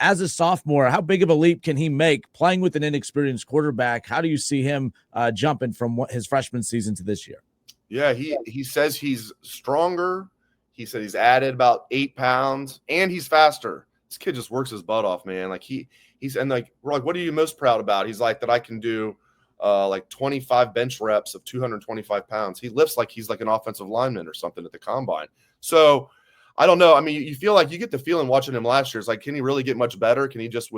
as a sophomore, how big of a leap can he make playing with an inexperienced quarterback? How do you see him jumping from his freshman season to this year? Yeah, he says he's stronger. He said he's added about 8 pounds, and he's faster. This kid just works his butt off, man. Like he's and like we're like, what are you most proud about? He's like that I can do like 25 bench reps of 225 pounds. He lifts like he's like an offensive lineman or something at the combine. So I don't know. I mean, you feel like you get the feeling watching him last year. It's like, can he really get much better? Can he just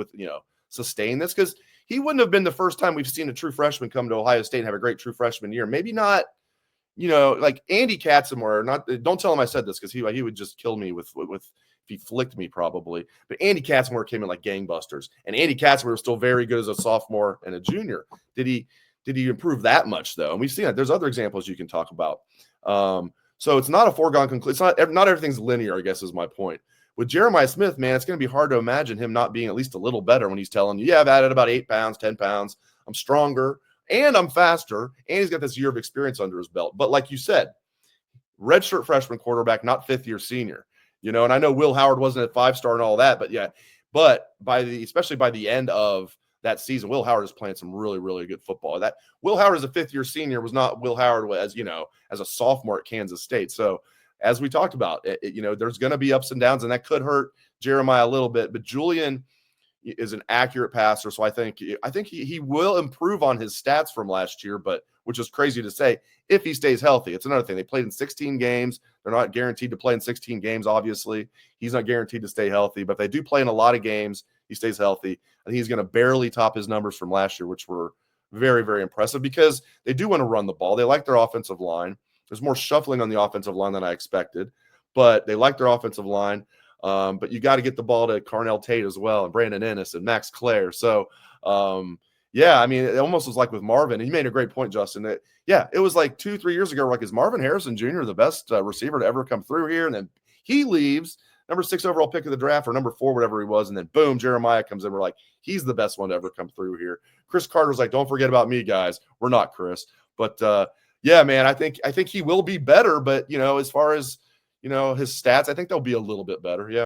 sustain this? Because he wouldn't have been the first time we've seen a true freshman come to Ohio State and have a great true freshman year. Maybe not. Like Andy Katzenmoyer, don't tell him I said this because he would just kill me with if he flicked me probably. But Andy Katzenmoyer came in like gangbusters, and Andy Katzenmoyer was still very good as a sophomore and a junior. Did he improve that much though? And we've seen that. There's other examples you can talk about. So it's not a foregone conclusion. It's not everything's linear, I guess is my point. With Jeremiah Smith, man, it's going to be hard to imagine him not being at least a little better when he's telling you, yeah, I've added about 8 pounds, 10 pounds. I'm stronger. And I'm faster, and he's got this year of experience under his belt. But like you said, redshirt freshman quarterback, not fifth-year senior. And I know Will Howard wasn't a 5-star and all that, but especially by the end of that season, Will Howard is playing some really, really good football. That Will Howard as a fifth-year senior was not Will Howard as a sophomore at Kansas State. So as we talked about, there's going to be ups and downs, and that could hurt Jeremiah a little bit. But Julian is an accurate passer, so I think he will improve on his stats from last year, but which is crazy to say if he stays healthy. It's another thing. They played in 16 games. They're not guaranteed to play in 16 games, obviously. He's not guaranteed to stay healthy, but if they do play in a lot of games, he stays healthy. I think he's going to barely top his numbers from last year, which were very, very impressive because they do want to run the ball. They like their offensive line. There's more shuffling on the offensive line than I expected, but they like their offensive line. But you got to get the ball to Carnell Tate as well, and Brandon Ennis and Max Clare. So, I mean, it almost was like with Marvin. And you made a great point, Justin. That it was like 2-3 years ago. Like, is Marvin Harrison Jr. the best receiver to ever come through here? And then he leaves, number 6 overall pick of the draft, or number 4, whatever he was, and then boom, Jeremiah comes in. We're like, he's the best one to ever come through here. Chris Carter's like, don't forget about me, guys. We're not Chris, but man, I think he will be better. But as far as his stats, I think they'll be a little bit better. Yeah.